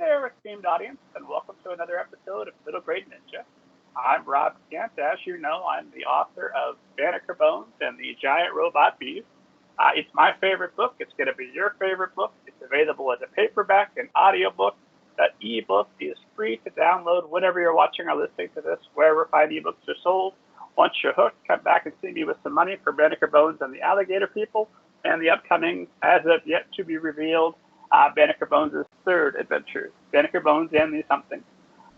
there, esteemed audience, and welcome to another episode of Middle Grade Ninja. I'm Rob Kent. As you know, I'm the author of Banneker Bones and the Giant Robot Bees. It's my favorite book. It's going to be your favorite book. It's available as a paperback and audiobook. The ebook is free to download whenever you're watching or listening to this, wherever fine ebooks are sold. Once you're hooked, come back and see me with some money for Banneker Bones and the Alligator People, and the upcoming, as of yet to be revealed, Banneker Bones' third adventure, Banneker Bones and the Something.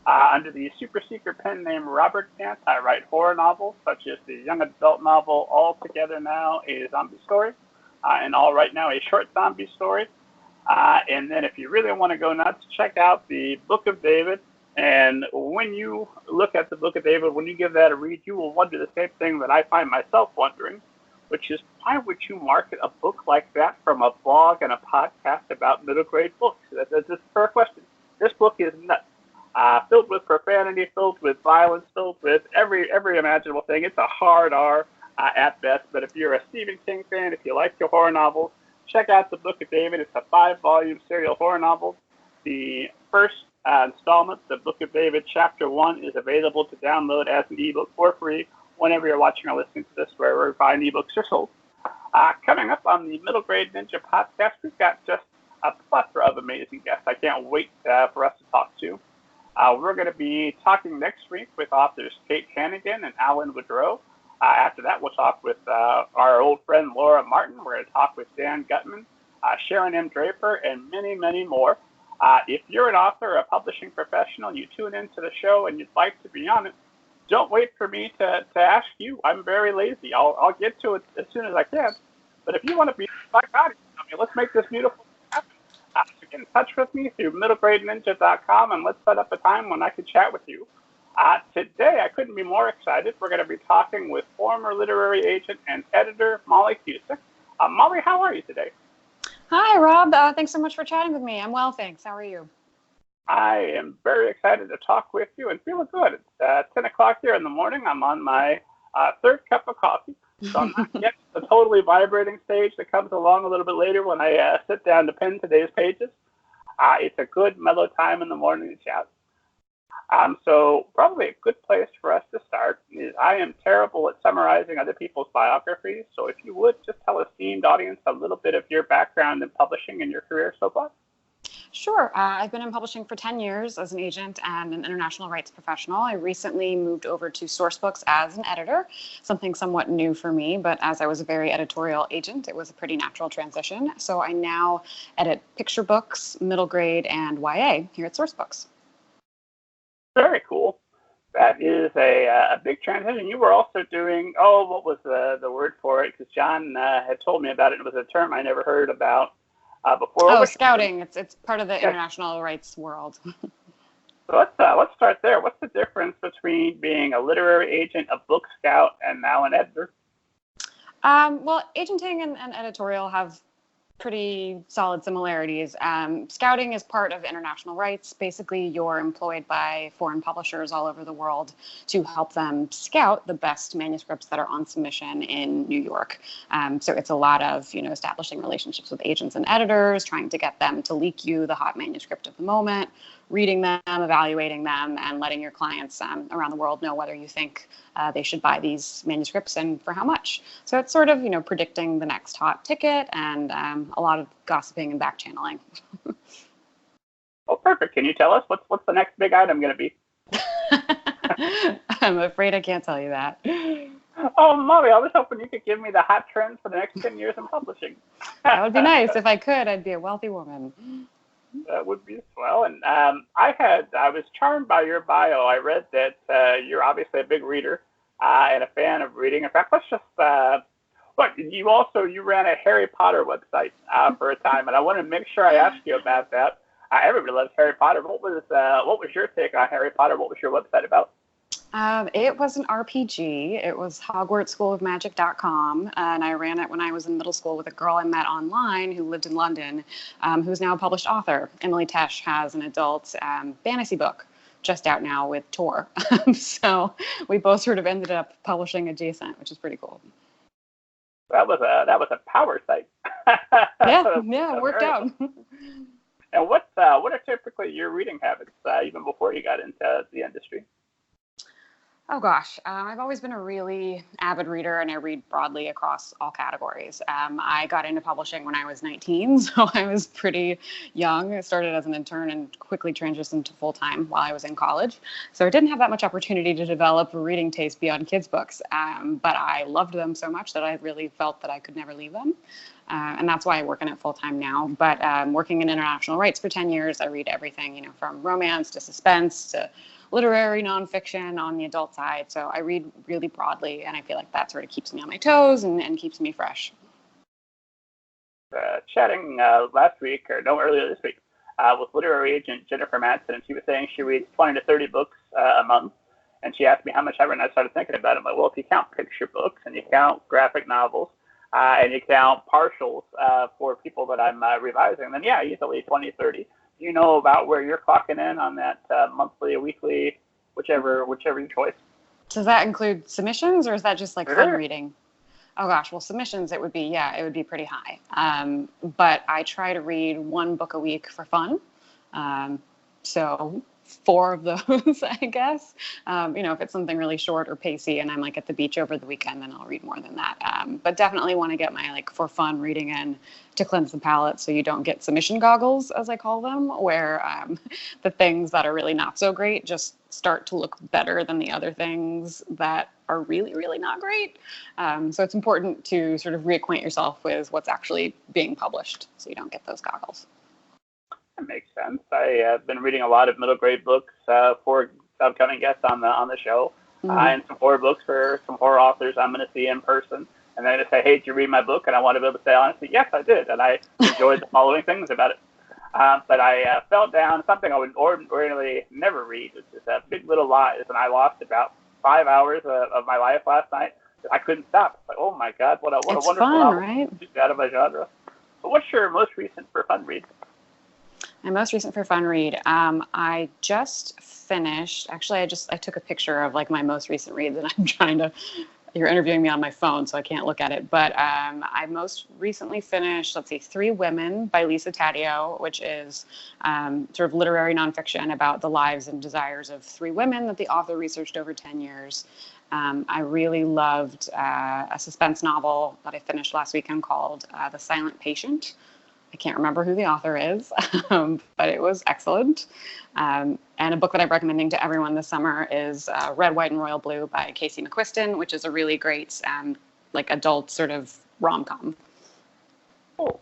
Under the super secret pen name Robert Kent, I write horror novels, such as the young adult novel All Together Now, a zombie story, and All Right Now, a short zombie story. And then if you really want to go nuts, check out the Book of David. And when you look at the Book of David, when you give that a read, you will wonder the same thing that I find myself wondering, which is, why would you market a book like that from a blog and a podcast about middle grade books? That's a fair question. This book is nuts. Filled with profanity, filled with violence, filled with every imaginable thing. It's a hard R at best, but if you're a Stephen King fan, if you like your horror novels, check out the Book of David. It's a 5-volume serial horror novel. The first installment, the Book of David Chapter 1, is available to download as an ebook for free whenever you're watching or listening to this, wherever fine ebooks are sold. Coming up on the Middle Grade Ninja podcast, we've got just a plethora of amazing guests I can't wait for us to talk to. We're going to be talking next week with authors Kate Hannigan and Alan Woodrow. After that, we'll talk with our old friend Laura Martin. We're going to talk with Dan Gutman, Sharon M. Draper, and many, many more. If you're an author or a publishing professional, you tune into the show and you'd like to be on it, don't wait for me to ask you. I'm very lazy. I'll get to it as soon as I can. But if you want to be my audience, let's make this beautiful happen. So get in touch with me through middlegradeninja.com and let's set up a time when I can chat with you. Today, I couldn't be more excited. We're going to be talking with former literary agent and editor Molly Cusick. Molly, how are you today? Hi, Rob. Thanks so much for chatting with me. I'm well, thanks. How are you? I am very excited to talk with you and feeling good. It's 10 o'clock here in the morning. I'm on my third cup of coffee, so I'm not yet the totally vibrating stage that comes along a little bit later when I sit down to pen today's pages. It's a good, mellow time in the morning to chat. So probably a good place for us to start is, I am terrible at summarizing other people's biographies, so if you would just tell esteemed audience a little bit of your background in publishing and your career so far. Sure. I've been in publishing for 10 years as an agent and an international rights professional. I recently moved over to Sourcebooks as an editor, something somewhat new for me, but as I was a very editorial agent, it was a pretty natural transition. So I now edit picture books, middle grade, and YA here at Sourcebooks. Very cool. That is a big transition. You were also doing, what was the word for it? Because John had told me about it. It was a term I never heard about before. Oh, scouting. It's part of the international rights world. So let's start there. What's the difference between being a literary agent, a book scout, and now an editor? Well, agenting and editorial have pretty solid similarities. Scouting is part of international rights. Basically, you're employed by foreign publishers all over the world to help them scout the best manuscripts that are on submission in New York. So it's a lot of, establishing relationships with agents and editors, trying to get them to leak you the hot manuscript of the moment, reading them, evaluating them, and letting your clients around the world know whether you think they should buy these manuscripts and for how much. So it's sort of, predicting the next hot ticket and a lot of gossiping and back channeling. Oh, perfect. Can you tell us what's the next big item going to be? I'm afraid I can't tell you that. Oh, Molly, I was hoping you could give me the hot trends for the next 10 years in publishing. That would be nice. If I could, I'd be a wealthy woman. That would be swell. And I was charmed by your bio. I read that you're obviously a big reader and a fan of reading. In fact, let's just you ran a Harry Potter website for a time, and I wanted to make sure I asked you about that. Everybody loves Harry Potter. What was your take on Harry Potter? What was your website about? It was an RPG. It was HogwartsSchoolOfMagic.com, and I ran it when I was in middle school with a girl I met online who lived in London, who's now a published author. Emily Tesh has an adult fantasy book just out now with Tor. So we both sort of ended up publishing adjacent, which is pretty cool. That was a power site. Yeah, it worked out. And what are typically your reading habits, even before you got into the industry? Oh gosh, I've always been a really avid reader, and I read broadly across all categories. I got into publishing when I was 19, so I was pretty young. I started as an intern and quickly transitioned to full-time while I was in college. So I didn't have that much opportunity to develop a reading taste beyond kids' books, but I loved them so much that I really felt that I could never leave them. And that's why I work in it full-time now. But working in international rights for 10 years, I read everything, from romance to suspense to literary nonfiction on the adult side. So I read really broadly, and I feel like that sort of keeps me on my toes and keeps me fresh. Chatting last week, or no, earlier this week, with literary agent Jennifer Madsen, and she was saying she reads 20 to 30 books a month. And she asked me how much I read, and I started thinking about it. I'm like, well, if you count picture books and you count graphic novels and you count partials for people that I'm revising, then yeah, easily 20, 30. Do you know about where you're clocking in on that monthly, weekly, whichever your choice? Does that include submissions, or is that just like Sure. fun reading? Oh gosh, well, submissions, it would be pretty high. But I try to read one book a week for fun. So 4 of those, I guess. If it's something really short or pacey and I'm like at the beach over the weekend, then I'll read more than that. But definitely want to get my like for fun reading in to cleanse the palate, so you don't get submission goggles, as I call them, where the things that are really not so great just start to look better than the other things that are really, really not great. So it's important to sort of reacquaint yourself with what's actually being published, so you don't get those goggles. That makes sense. I have been reading a lot of middle grade books for upcoming guests on the show, and some horror books for some horror authors I'm going to see in person. And then I say, hey, did you read my book? And I want to be able to say honestly, yes, I did, and I enjoyed the following things about it. But I fell down something I would ordinarily never read, which is Big Little Lies, and I lost about 5 hours of my life last night. I couldn't stop. Like, oh my God, what a wonderful fun, novel, right? Out of my genre. But what's your most recent for fun read? My most recent for fun read, I just finished. Actually, I took a picture of like my most recent reads, and I'm trying to. You're interviewing me on my phone, so I can't look at it. But I most recently finished, 3 Women by Lisa Taddeo, which is sort of literary nonfiction about the lives and desires of 3 women that the author researched over 10 years. I really loved a suspense novel that I finished last weekend called The Silent Patient. I can't remember who the author is, but it was excellent. And a book that I'm recommending to everyone this summer is Red, White, and Royal Blue by Casey McQuiston, which is a really great adult sort of rom-com. Oh,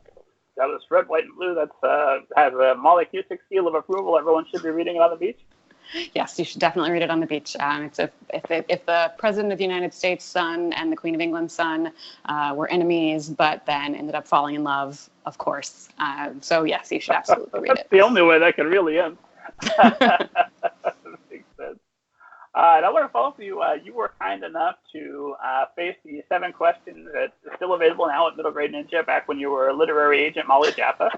that was Red, White, and Blue. That's has a Molly Cusick seal of approval. Everyone should be reading it on the beach. Yes, you should definitely read it on the beach. It's if the President of the United States' son and the Queen of England's son were enemies, but then ended up falling in love, of course. So yes, you should absolutely read it. That's the only way that could really end. Makes sense. And I want to follow up with you. You were kind enough to face the 7 questions that's still available now at Middle Grade Ninja back when you were literary agent Molly Jaffa.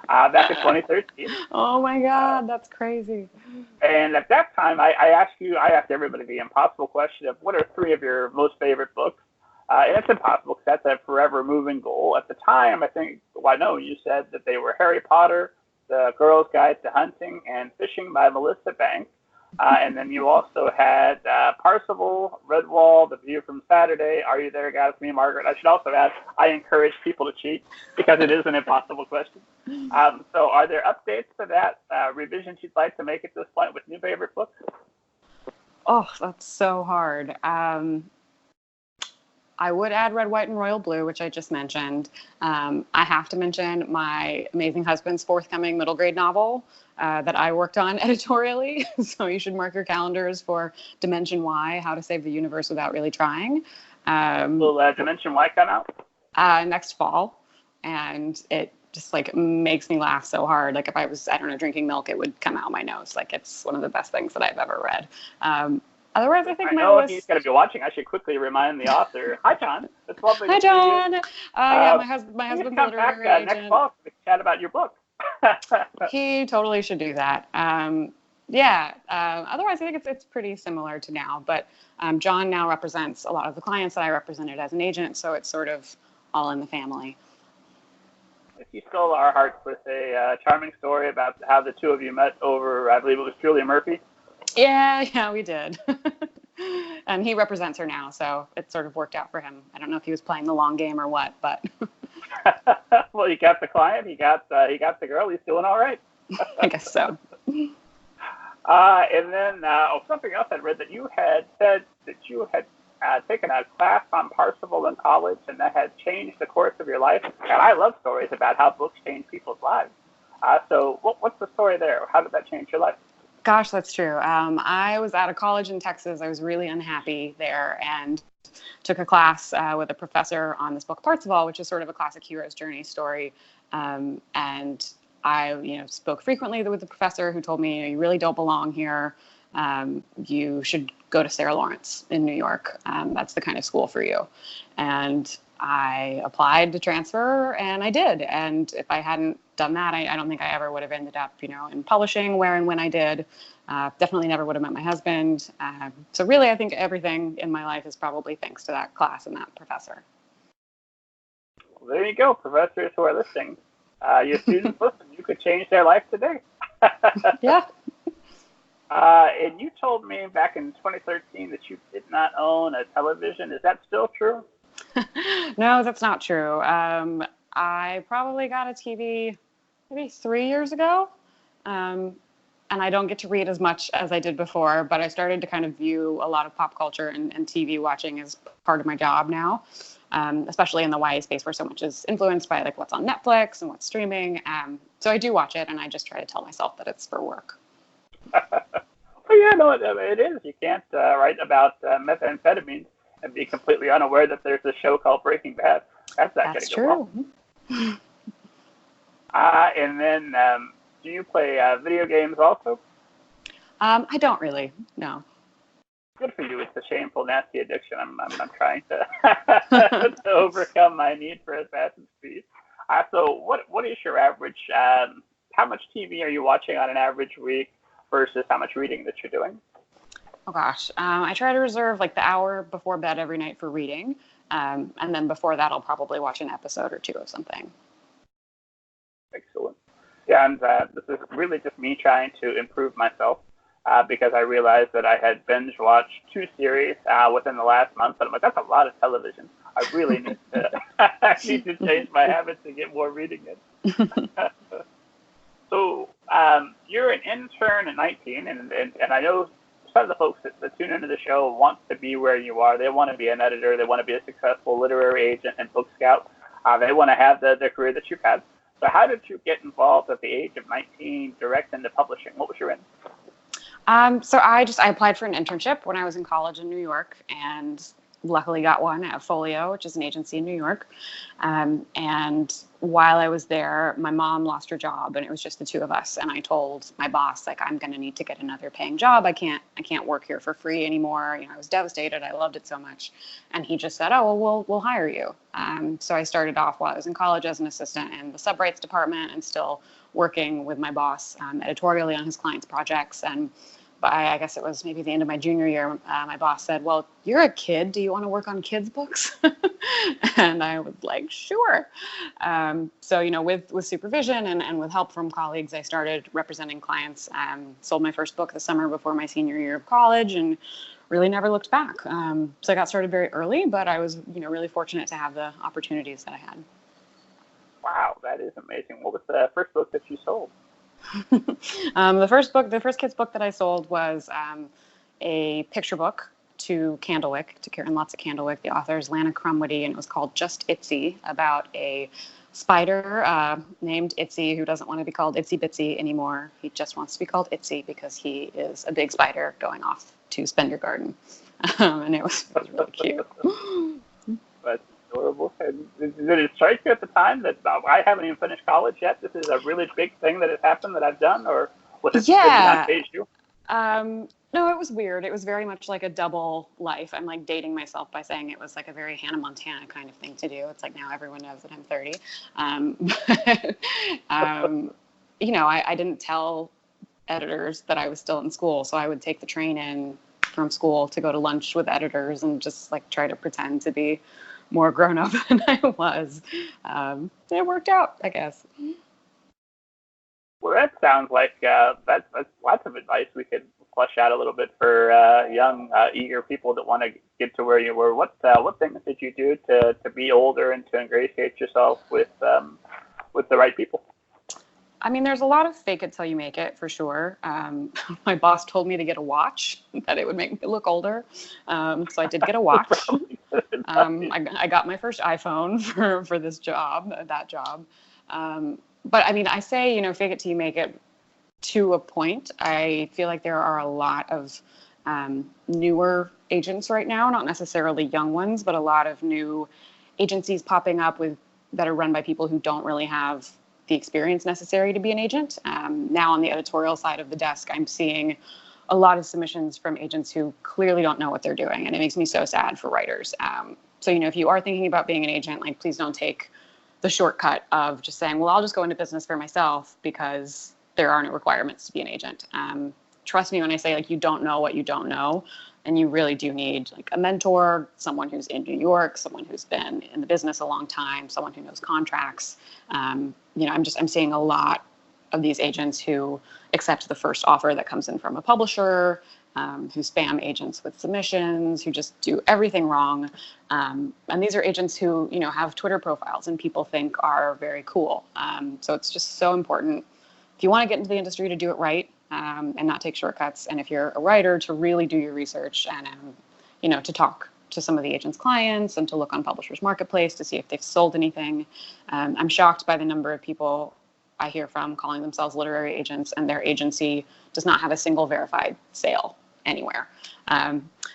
Back in 2013. Oh my God, that's crazy. And at that time, I asked everybody the impossible question of what are 3 of your most favorite books? And it's impossible because that's a forever moving goal. At the time, I know you said that they were Harry Potter, The Girl's Guide to Hunting, and Fishing by Melissa Banks. And then you also had Parsifal, Redwall, The View from Saturday, Are You There, God, It's Me, Margaret. I should also add, I encourage people to cheat because it is an impossible question. So are there updates to that, revisions you'd like to make at this point with new favorite books? Oh, that's so hard. I would add Red, White, and Royal Blue, which I just mentioned. I have to mention my amazing husband's forthcoming middle grade novel that I worked on editorially. So you should mark your calendars for Dimension Y, How to Save the Universe Without Really Trying. Will Dimension Y come out? Next fall. And it just makes me laugh so hard. Like if I was, drinking milk, it would come out my nose. Like it's one of the best things that I've ever read. Otherwise, I think I know he's going to be watching. I should quickly remind the author. Hi, John. It's lovely. Hi, John. Yeah, my husband's come literary back, agent. next fall to chat about your book. He totally should do that. Otherwise, I think it's pretty similar to now. But John now represents a lot of the clients that I represented as an agent, so it's sort of all in the family. you stole our hearts with a charming story about how the two of you met over, I believe it was Julia Murphy. Yeah, we did. And he represents her now, so it sort of worked out for him. I don't know if he was playing the long game or what, but Well, he got the client, he got the girl. He's doing all right. I guess so. And then something else I'd read, that you had said that you had taken a class on Parsifal in college, and that had changed the course of your life. And I love stories about how books change people's lives. So what's the story there? How did that change your life? Gosh, that's true. I was at a college in Texas. I was really unhappy there and took a class with a professor on this book, Parsifal, which is sort of a classic hero's journey story. And I, spoke frequently with the professor, who told me, you really don't belong here. You should go to Sarah Lawrence in New York. That's the kind of school for you. And I applied to transfer, and I did. And if I hadn't done that, I don't think I ever would have ended up, in publishing where and when I did. Definitely never would have met my husband. So really, I think everything in my life is probably thanks to that class and that professor. Well, there you go, professors who are listening. Your students, listen, you could change their life today. Yeah. And you told me back in 2013 that you did not own a television. Is that still true? No, that's not true. I probably got a TV maybe 3 years ago. And I don't get to read as much as I did before, but I started to kind of view a lot of pop culture and TV watching as part of my job now, especially in the YA space where so much is influenced by like what's on Netflix and what's streaming. So I do watch it, and I just try to tell myself that it's for work. Well, yeah, no, it is. You can't write about methamphetamine and be completely unaware that there's a show called Breaking Bad. That's not going to go true. well. And then, do you play video games also? I don't really, no. Good for you. It's a shameful, nasty addiction. I'm trying to to overcome my need for Assassin's Creed. So what is your average? How much TV are you watching on an average week versus how much reading that you're doing? Oh gosh, I try to reserve like the hour before bed every night for reading, and then before that I'll probably watch an episode or two of something. Excellent. Yeah, and this is really just me trying to improve myself because I realized that I had binge watched 2 series within the last month, and I'm like, that's a lot of television. I really need to I need to change my habits to get more reading in. So you're an intern at 19, and I know some of the folks that tune into the show want to be where you are. They want to be an editor. They want to be a successful literary agent and book scout. They want to have the career that you've had. So how did you get involved at the age of 19 direct into publishing? What was your end? So I applied for an internship when I was in college in New York, and luckily got one at Folio, which is an agency in New York. And while I was there, my mom lost her job, and it was just the two of us. And I told my boss, like, I'm going to need to get another paying job. I can't work here for free anymore. I was devastated. I loved it so much. And he just said, oh, well, we'll hire you. So I started off while I was in college as an assistant in the subrights department, and still working with my boss editorially on his clients' projects. And by, I guess it was maybe the end of my junior year, my boss said, well, you're a kid. Do you want to work on kids' books? And I was like, sure. So, with supervision and with help from colleagues, I started representing clients, sold my first book the summer before my senior year of college, and really never looked back. So I got started very early, but I was, really fortunate to have the opportunities that I had. Wow, that is amazing. What was the first book that you sold? The first kids book that I sold was a picture book to Candlewick, to Karen Lutz at Candlewick. The author is Lana Crumwitty, and it was called Just Itsy, about a spider named Itsy who doesn't want to be called Itsy Bitsy anymore. He just wants to be called Itsy because he is a big spider going off to spend your garden. And it was really cute. That's adorable. And did it strike you at the time that I haven't even finished college yet? This is a really big thing that has happened that I've done, or was it not phase you? No, it was weird. It was very much like a double life. I'm like dating myself by saying it was like a very Hannah Montana kind of thing to do. It's like now everyone knows that I'm 30. I didn't tell editors that I was still in school, so I would take the train in from school to go to lunch with editors and just like try to pretend to be more grown up than I was. It worked out, I guess. Well, that sounds like that's lots of advice we could flesh out a little bit for young, eager people that want to get to where you were. What things did you do to be older and to ingratiate yourself with the right people? I mean, there's a lot of fake it till you make it, for sure. My boss told me to get a watch, that it would make me look older. So I did get a watch. I got my first iPhone for this job, that job. But I mean, I say, fake it till you make it to a point. I feel like there are a lot of newer agents right now, not necessarily young ones, but a lot of new agencies popping up that are run by people who don't really have the experience necessary to be an agent. Now on the editorial side of the desk, I'm seeing a lot of submissions from agents who clearly don't know what they're doing, and it makes me so sad for writers. So, if you are thinking about being an agent, like, please don't take the shortcut of just saying, well, I'll just go into business for myself because there are no requirements to be an agent. Trust me when I say, like, you don't know what you don't know, and you really do need, like, a mentor, someone who's in New York, someone who's been in the business a long time, someone who knows contracts. I'm seeing a lot of these agents who accept the first offer that comes in from a publisher, who spam agents with submissions, who just do everything wrong. And these are agents who, have Twitter profiles and people think are very cool. So it's just so important, if you want to get into the industry, to do it right, and not take shortcuts. And if you're a writer, to really do your research and, to talk to some of the agent's clients and to look on Publishers Marketplace to see if they've sold anything. I'm shocked by the number of people I hear from calling themselves literary agents, and their agency does not have a single verified sale anywhere.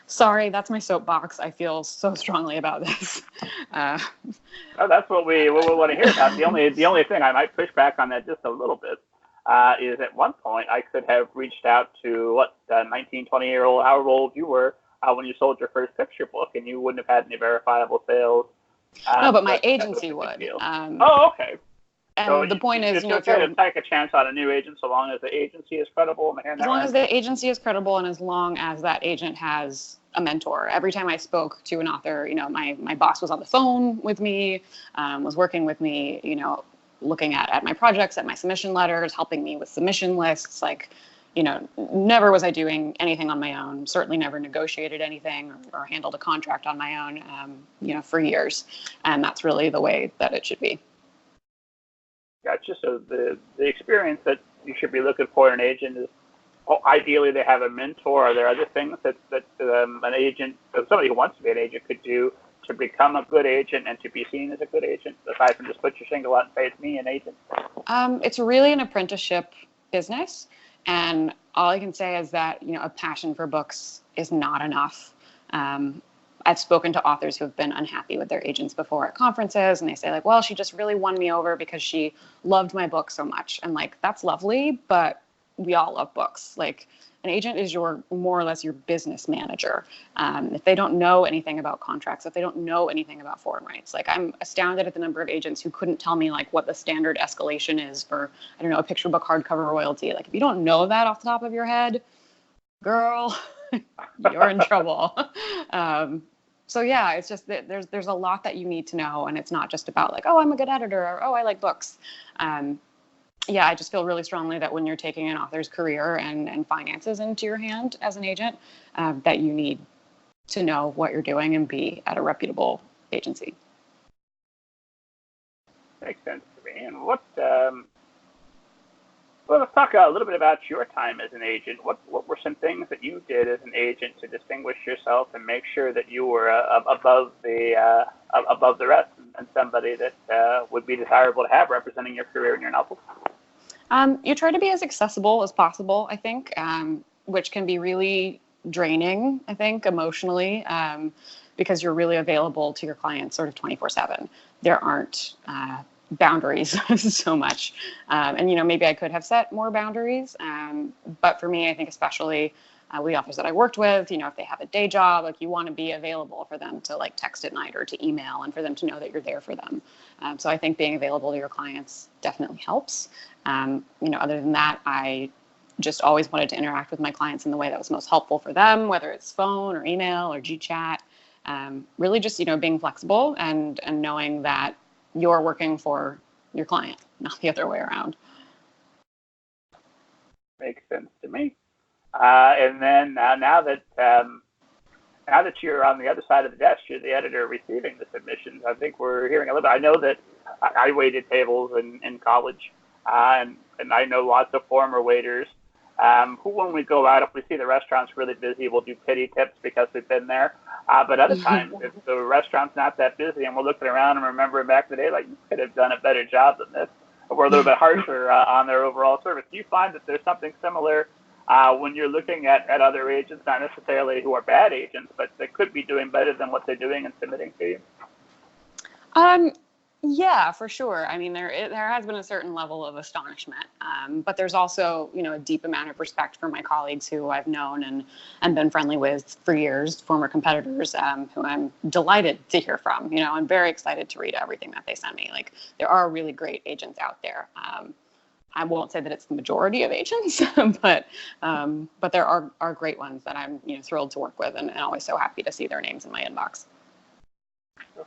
Sorry, that's my soapbox. I feel so strongly about this. That's what we want to hear about. The only thing I might push back on that just a little bit is, at one point I could have reached out to 19, 20-year-old, however old you were, when you sold your first picture book, and you wouldn't have had any verifiable sales. No, but my agency would. Okay. And so the point is, if you're to take a chance on a new agent, so long as the agency is credible. As long as the agency is credible, and as long as that agent has a mentor. Every time I spoke to an author, my boss was on the phone with me, was working with me, looking at my projects, at my submission letters, helping me with submission lists. Like, never was I doing anything on my own, certainly never negotiated anything or handled a contract on my own, for years. And that's really the way that it should be. Gotcha. So the experience that you should be looking for in an agent is, ideally they have a mentor. Are there other things that an agent, somebody who wants to be an agent, could do to become a good agent and to be seen as a good agent, aside from just put your shingle out and say, it's me, an agent? It's really an apprenticeship business. And all I can say is that, a passion for books is not enough. I've spoken to authors who have been unhappy with their agents before at conferences, and they say, like, well, she just really won me over because she loved my book so much. And, like, that's lovely, but we all love books. Like, an agent is more or less your business manager. If they don't know anything about contracts, if they don't know anything about foreign rights, like, I'm astounded at the number of agents who couldn't tell me, like, what the standard escalation is for, I don't know, a picture book hardcover royalty. Like, if you don't know that off the top of your head, girl, you're in trouble. So yeah, it's just that there's a lot that you need to know, and it's not just about, like, oh, I'm a good editor, or oh, I like books. Yeah, I just feel really strongly that when you're taking an author's career and finances into your hand as an agent, that you need to know what you're doing and be at a reputable agency. Makes sense to me. And well, let's talk a little bit about your time as an agent. What were some things that you did as an agent to distinguish yourself and make sure that you were above the rest, and somebody that would be desirable to have representing your career in your novels? You try to be as accessible as possible, I think, which can be really draining, I think, emotionally, because you're really available to your clients sort of 24/7. There aren't boundaries so much. And, maybe I could have set more boundaries. But for me, I think especially with the authors that I worked with, if they have a day job, like, you want to be available for them to, like, text at night or to email, and for them to know that you're there for them. So I think being available to your clients definitely helps. Other than that, I just always wanted to interact with my clients in the way that was most helpful for them, whether it's phone or email or GChat. Really just, being flexible and knowing that you're working for your client, not the other way around. Makes sense to me. And then now that you're on the other side of the desk, you're the editor receiving the submissions. I think we're hearing a little bit. I know that I waited tables in college, and I know lots of former waiters who, when we go out, if we see the restaurant's really busy, we'll do pity tips because we've been there. But other times, if the restaurant's not that busy and we're looking around and remembering back in the day, like, you could have done a better job than this, or we're a little bit harsher on their overall service. Do you find that there's something similar when you're looking at other agents, not necessarily who are bad agents, but that could be doing better than what they're doing and submitting to you? Yeah, for sure. I mean, there has been a certain level of astonishment, but there's also, a deep amount of respect for my colleagues who I've known and been friendly with for years, former competitors, who I'm delighted to hear from. I'm very excited to read everything that they send me. Like, there are really great agents out there. I won't say that it's the majority of agents, but there are great ones that I'm thrilled to work with and always so happy to see their names in my inbox.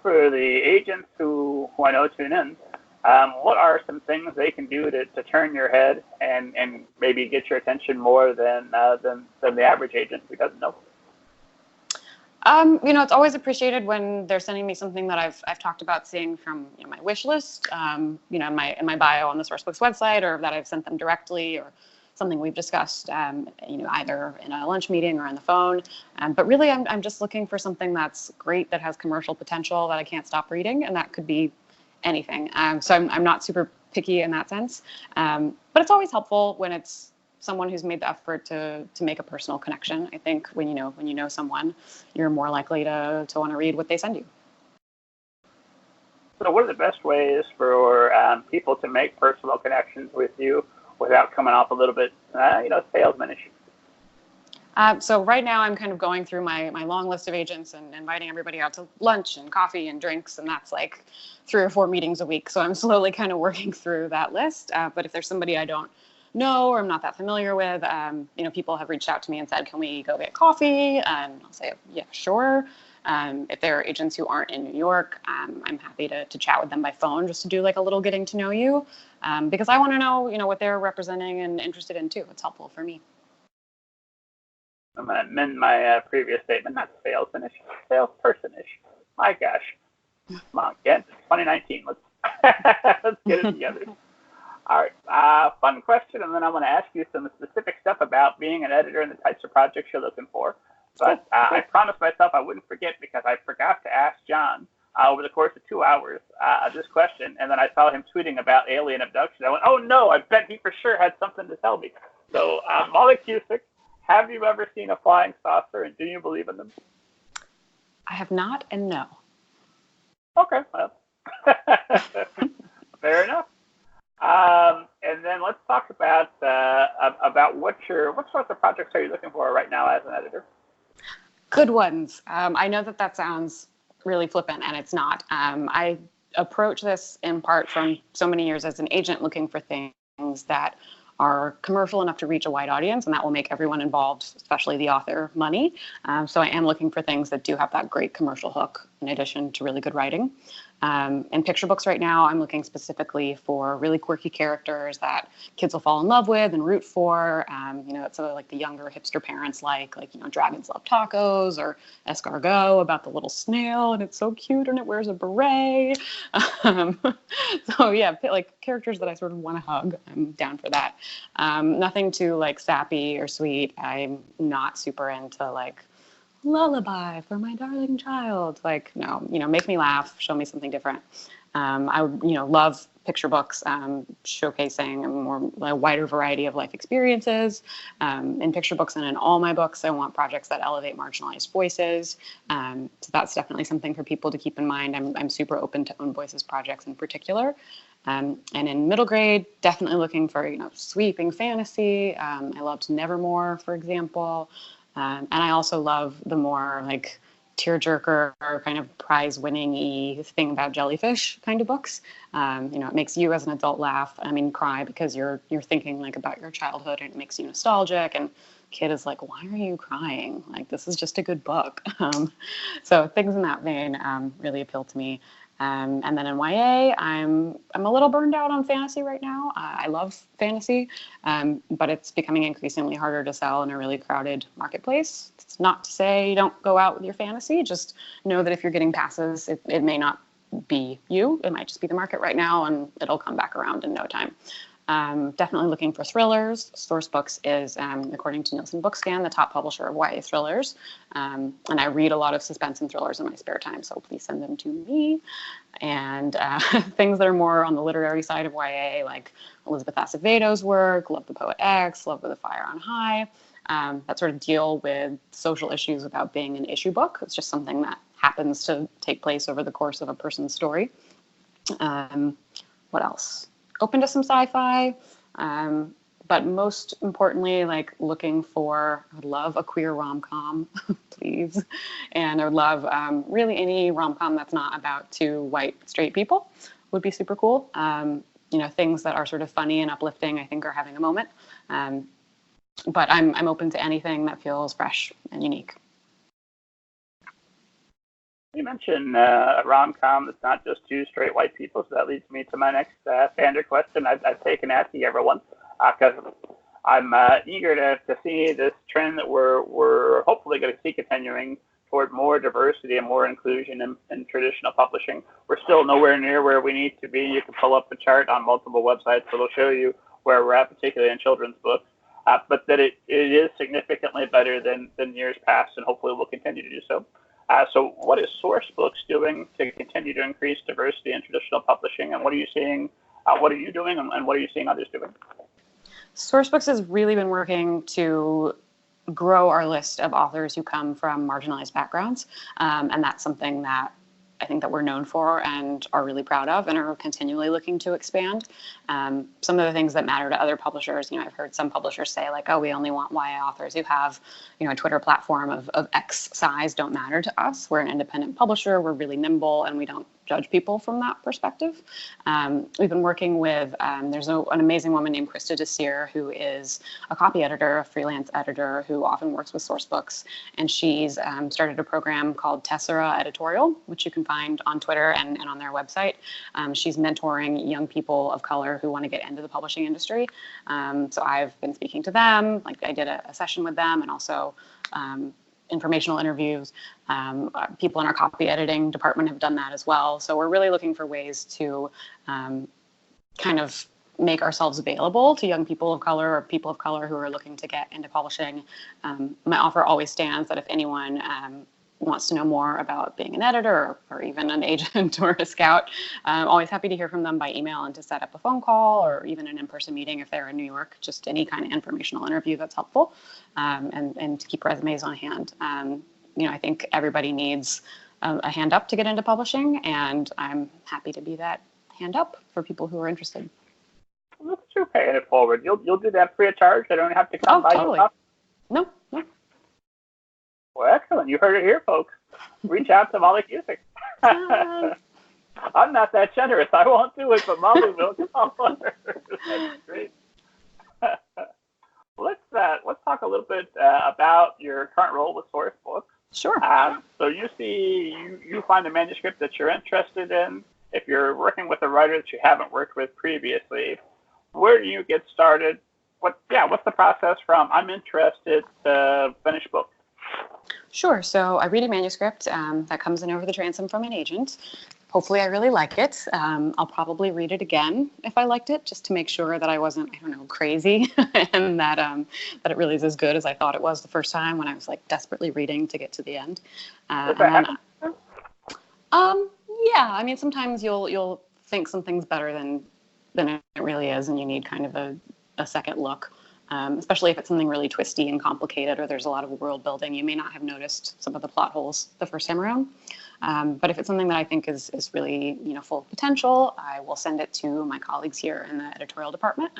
For the agents who I know tune in, what are some things they can do to turn your head and maybe get your attention more than the average agent who doesn't know? It's always appreciated when they're sending me something that I've talked about seeing from my wish list, in my bio on the Sourcebooks website, or that I've sent them directly, or something we've discussed, either in a lunch meeting or on the phone. But really, I'm just looking for something that's great, that has commercial potential, that I can't stop reading, and that could be anything. So I'm not super picky in that sense. But it's always helpful when it's someone who's made the effort to make a personal connection. I think when you know someone, you're more likely to want to read what they send you. So what are the best ways for people to make personal connections with you without coming off a little bit, salesman-ish? So right now I'm kind of going through my long list of agents and inviting everybody out to lunch and coffee and drinks, and that's like 3 or 4 meetings a week. So I'm slowly kind of working through that list. But if there's somebody I don't know or I'm not that familiar with, people have reached out to me and said, can we go get coffee? And I'll say, yeah, sure. If there are agents who aren't in New York, I'm happy to chat with them by phone, just to do like a little getting to know you, because I want to know, what they're representing and interested in too. It's helpful for me. I'm going to amend my previous statement, not salesman-ish, salesperson-ish. My gosh. Come on, again, it's 2019. Let's get it together. All right, fun question, and then I want to ask you some specific stuff about being an editor and the types of projects you're looking for. But I promised myself I wouldn't forget, because I forgot to ask John over the course of 2 hours this question, and then I saw him tweeting about alien abduction. I went, oh no, I bet he for sure had something to tell me. So, Molly Cusick, have you ever seen a flying saucer, and do you believe in them? I have not, and no. Okay, well, fair enough. And then let's talk about what sorts of projects are you looking for right now as an editor? Good ones. I know that sounds really flippant, and it's not. I approach this in part from so many years as an agent, looking for things that are commercial enough to reach a wide audience, and that will make everyone involved, especially the author, money. So I am looking for things that do have that great commercial hook, in addition to really good writing. In picture books right now, I'm looking specifically for really quirky characters that kids will fall in love with and root for. It's sort of like the younger hipster parents like Dragons Love Tacos, or Escargot about the little snail, and it's so cute and it wears a beret. So yeah, like characters that I sort of want to hug. I'm down for that. Nothing too like sappy or sweet. I'm not super into like lullaby for my darling child. Like, no, make me laugh, show me something different. I would, love picture books, showcasing a wider variety of life experiences. In picture books and in all my books, I want projects that elevate marginalized voices. So that's definitely something for people to keep in mind. I'm super open to own voices projects in particular. And in middle grade, definitely looking for, sweeping fantasy. I loved Nevermore, for example. And I also love the more like tearjerker or kind of prize-winning-y thing about jellyfish kind of books. It makes you as an adult laugh. I mean, cry because you're thinking like about your childhood and it makes you nostalgic. And kid is like, why are you crying? Like, this is just a good book. So things in that vein really appeal to me. And then in YA, I'm a little burned out on fantasy right now. I love fantasy, but it's becoming increasingly harder to sell in a really crowded marketplace. It's not to say you don't go out with your fantasy. Just know that if you're getting passes, it may not be you. It might just be the market right now, and it'll come back around in no time. Definitely looking for thrillers. Sourcebooks is, according to Nielsen Bookscan, the top publisher of YA thrillers. And I read a lot of suspense and thrillers in my spare time, so please send them to me. And things that are more on the literary side of YA, like Elizabeth Acevedo's work, Love the Poet X, Love with a Fire on High, that sort of deal with social issues without being an issue book. It's just something that happens to take place over the course of a person's story. What else? Open to some sci-fi, but most importantly, like looking for, I would love a queer rom-com, please. And I would love really any rom-com that's not about two white straight people would be super cool. Things that are sort of funny and uplifting, I think, are having a moment. But I'm open to anything that feels fresh and unique. You mentioned a rom-com that's not just two straight white people, so that leads me to my next standard question I've taken at the everyone, because I'm eager to see this trend that we're hopefully going to see continuing toward more diversity and more inclusion in traditional publishing. We're still nowhere near where we need to be. You can pull up a chart on multiple websites that'll show you where we're at, particularly in children's books, but that it is significantly better than years past, and hopefully will continue to do so. So what is Sourcebooks doing to continue to increase diversity in traditional publishing, and what are you seeing? What are you doing, and what are you seeing others doing? Sourcebooks has really been working to grow our list of authors who come from marginalized backgrounds, and that's something that I think that we're known for and are really proud of and are continually looking to expand. Some of the things that matter to other publishers, I've heard some publishers say like, oh, we only want YA authors who have, a Twitter platform of X size don't matter to us. We're an independent publisher. We're really nimble and we don't judge people from that perspective. We've been working with, there's an amazing woman named Krista Desir, who is a copy editor, a freelance editor who often works with Sourcebooks. And she's started a program called Tessera Editorial, which you can find on Twitter and on their website. She's mentoring young people of color who want to get into the publishing industry. So I've been speaking to them, like I did a session with them, and also informational interviews. People in our copy editing department have done that as well. So we're really looking for ways to kind of make ourselves available to young people of color or people of color who are looking to get into publishing. My offer always stands that if anyone wants to know more about being an editor or even an agent or a scout, I'm always happy to hear from them by email and to set up a phone call or even an in-person meeting if they're in New York, just any kind of informational interview that's helpful, and to keep resumes on hand. I think everybody needs a hand up to get into publishing, and I'm happy to be that hand up for people who are interested. Look at you paying it forward. You'll do that free of charge. I don't have to come by totally. your office. No. Well, excellent. You heard it here, folks. Reach out to Molly Cusick. I'm not that generous. I won't do it, but Molly will. That's great. Let's talk a little bit about your current role with Sourcebooks. Sure. So you find a manuscript that you're interested in. If you're working with a writer that you haven't worked with previously, where do you get started? What's the process from I'm interested to finished book? Sure. So I read a manuscript that comes in over the transom from an agent. Hopefully I really like it. I'll probably read it again if I liked it, just to make sure that I wasn't, crazy and that it really is as good as I thought it was the first time when I was like desperately reading to get to the end. Sometimes you'll think something's better than it really is, and you need kind of a second look. Especially if it's something really twisty and complicated or there's a lot of world building, you may not have noticed some of the plot holes the first time around. But if it's something that I think is really full of potential, I will send it to my colleagues here in the editorial department.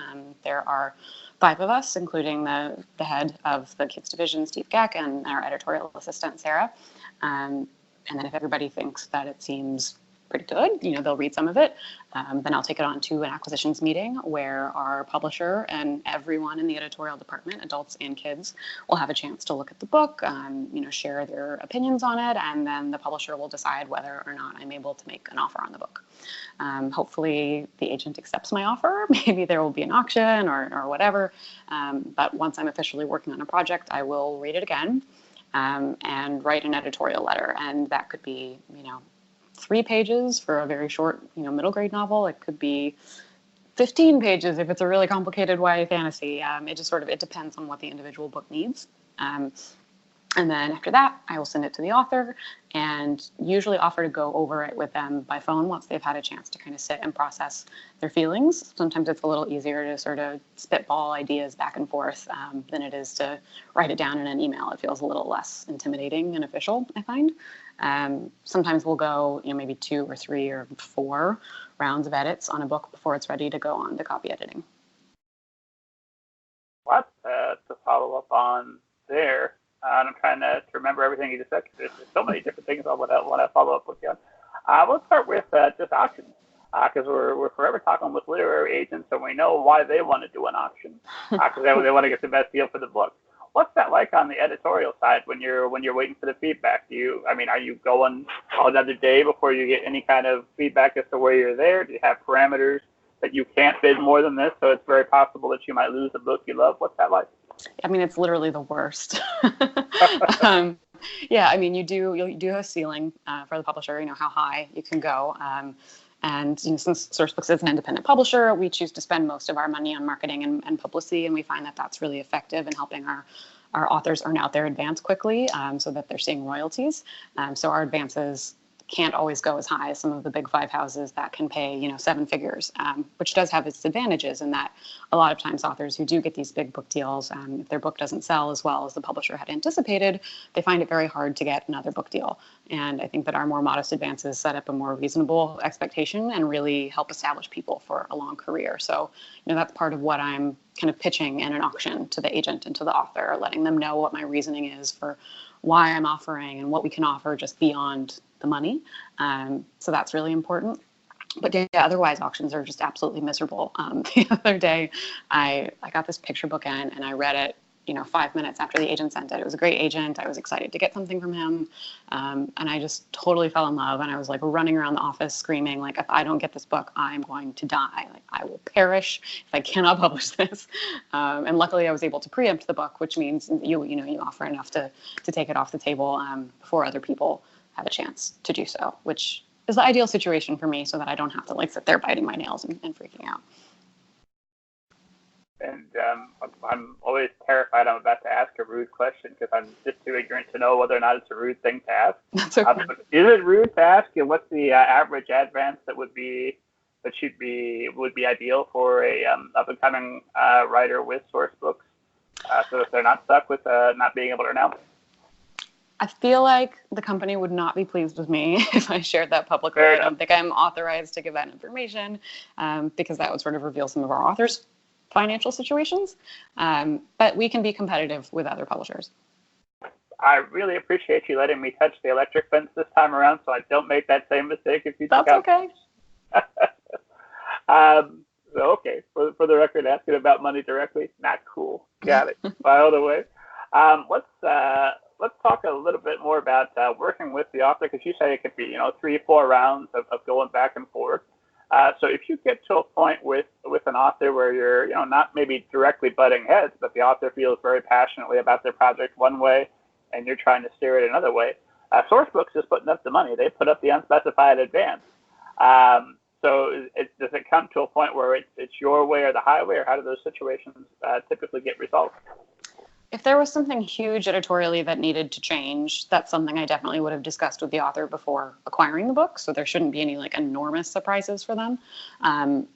There are 5 of us, including the head of the kids division, Steve Geck, and our editorial assistant, Sarah. And then if everybody thinks that it seems pretty good, they'll read some of it. Then I'll take it on to an acquisitions meeting where our publisher and everyone in the editorial department, adults and kids, will have a chance to look at the book, share their opinions on it, and then the publisher will decide whether or not I'm able to make an offer on the book. Hopefully the agent accepts my offer. Maybe there will be an auction or whatever. But once I'm officially working on a project, I will read it again and write an editorial letter. And that could be, 3 pages for a very short, middle grade novel. It could be 15 pages if it's a really complicated YA fantasy. It depends on what the individual book needs. And then after that, I will send it to the author and usually offer to go over it with them by phone once they've had a chance to kind of sit and process their feelings. Sometimes it's a little easier to sort of spitball ideas back and forth than it is to write it down in an email. It feels a little less intimidating and official, I find. Sometimes we'll go, maybe 2 or 3 or 4 rounds of edits on a book before it's ready to go on to copy editing. What to follow up on there? And I'm trying to remember everything you just said. There's so many different things I want to follow up with you on. Let's start with just auctions, because we're forever talking with literary agents, and we know why they want to do an auction, because they want to get the best deal for the book. What's that like on the editorial side when you're waiting for the feedback? Are you going another day before you get any kind of feedback as to where you're there? Do you have parameters that you can't bid more than this, so it's very possible that you might lose the book you love? What's that like? It's literally the worst. You do have a ceiling for the publisher, how high you can go. And since Sourcebooks is an independent publisher, we choose to spend most of our money on marketing and publicity, and we find that that's really effective in helping our authors earn out their advance quickly so that they're seeing royalties. So our advances can't always go as high as some of the big 5 houses that can pay, 7 figures, which does have its advantages in that a lot of times authors who do get these big book deals, if their book doesn't sell as well as the publisher had anticipated, they find it very hard to get another book deal. And I think that our more modest advances set up a more reasonable expectation and really help establish people for a long career. So, that's part of what I'm kind of pitching in an auction to the agent and to the author, letting them know what my reasoning is for why I'm offering and what we can offer just beyond the money. So that's really important. But otherwise auctions are just absolutely miserable. The other day, I got this picture book in and I read it, 5 minutes after the agent sent it. It was a great agent. I was excited to get something from him. And I just totally fell in love. And I was like running around the office screaming, like, if I don't get this book, I'm going to die. Like, I will perish if I cannot publish this. And luckily I was able to preempt the book, which means you offer enough to take it off the table before other people have a chance to do so, which is the ideal situation for me so that I don't have to sit there biting my nails and freaking out. And I'm always terrified I'm about to ask a rude question because I'm just too ignorant to know whether or not it's a rude thing to ask. That's okay. Is it rude to ask you what's the average advance that would be ideal for a up and coming writer with Sourcebooks, so that they're not stuck with not being able to announce? I feel like the company would not be pleased with me if I shared that publicly. I don't think I'm authorized to give that information because that would sort of reveal some of our authors' financial situations. But we can be competitive with other publishers. I really appreciate you letting me touch the electric fence this time around so I don't make that same mistake if you That's okay. Okay, for the record, asking about money directly, not cool. Got it. By the way, let's talk a little bit more about working with the author, because you say it could be 3-4 rounds of going back and forth. So if you get to a point with an author where you're not maybe directly butting heads, but the author feels very passionately about their project one way, and you're trying to steer it another way, Sourcebooks is putting up the money. They put up the unspecified advance. So does it come to a point where it's your way or the highway, or how do those situations typically get resolved? If there was something huge editorially that needed to change, that's something I definitely would have discussed with the author before acquiring the book. So there shouldn't be any enormous surprises for them.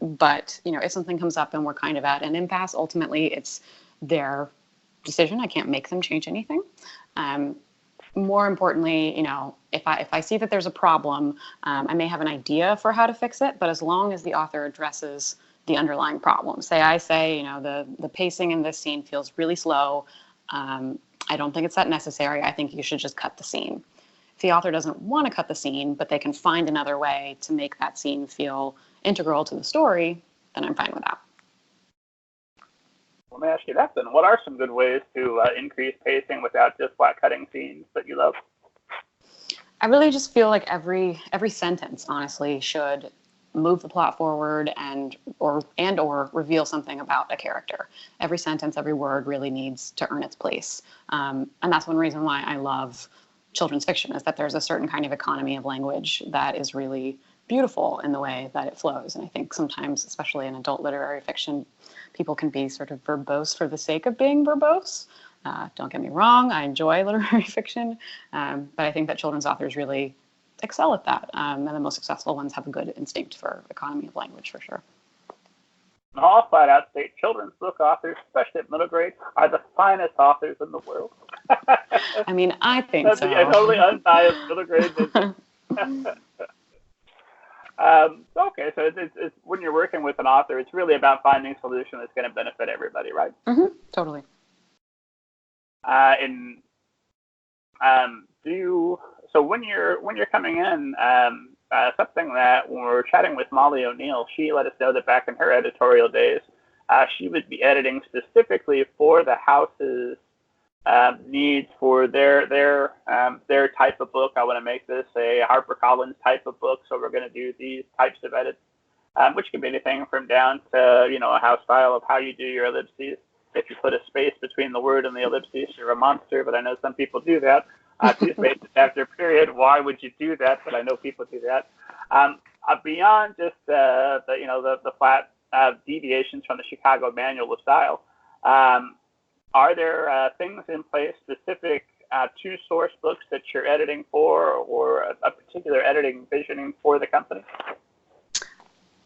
But if something comes up and we're kind of at an impasse, ultimately it's their decision. I can't make them change anything. More importantly, if I see that there's a problem, I may have an idea for how to fix it. But as long as the author addresses the underlying problem, I say, the pacing in this scene feels really slow. I don't think it's that necessary. I think you should just cut the scene. If the author doesn't want to cut the scene, but they can find another way to make that scene feel integral to the story, then I'm fine with that. Let me ask you that then. What are some good ways to increase pacing without just flat cutting scenes that you love? I really just feel like every sentence, honestly, should move the plot forward and or reveal something about a character. Every sentence, every word really needs to earn its place. And that's one reason why I love children's fiction, is that there's a certain kind of economy of language that is really beautiful in the way that it flows. And I think sometimes, especially in adult literary fiction, people can be sort of verbose for the sake of being verbose. Don't get me wrong, I enjoy literary fiction, but I think that children's authors really excel at that. And the most successful ones have a good instinct for economy of language, for sure. I'll flat out say children's book authors, especially at middle grade, are the finest authors in the world. I mean, I think so. A totally unbiased middle grade. Okay, so it's when you're working with an author, it's really about finding a solution that's going to benefit everybody, right? Mm-hmm, totally. So when you're coming in, something that when we were chatting with Molly O'Neill, she let us know that back in her editorial days, she would be editing specifically for the house's needs for their type of book. I want to make this a HarperCollins type of book, so we're going to do these types of edits, which can be anything from down to a house style of how you do your ellipses. If you put a space between the word and the ellipses, you're a monster, but I know some people do that. Two spaces after a period, why would you do that? But I know people do that. Beyond just the flat deviations from the Chicago Manual of Style, are there things in place specific to source books that you're editing for, or a particular editing visioning for the company?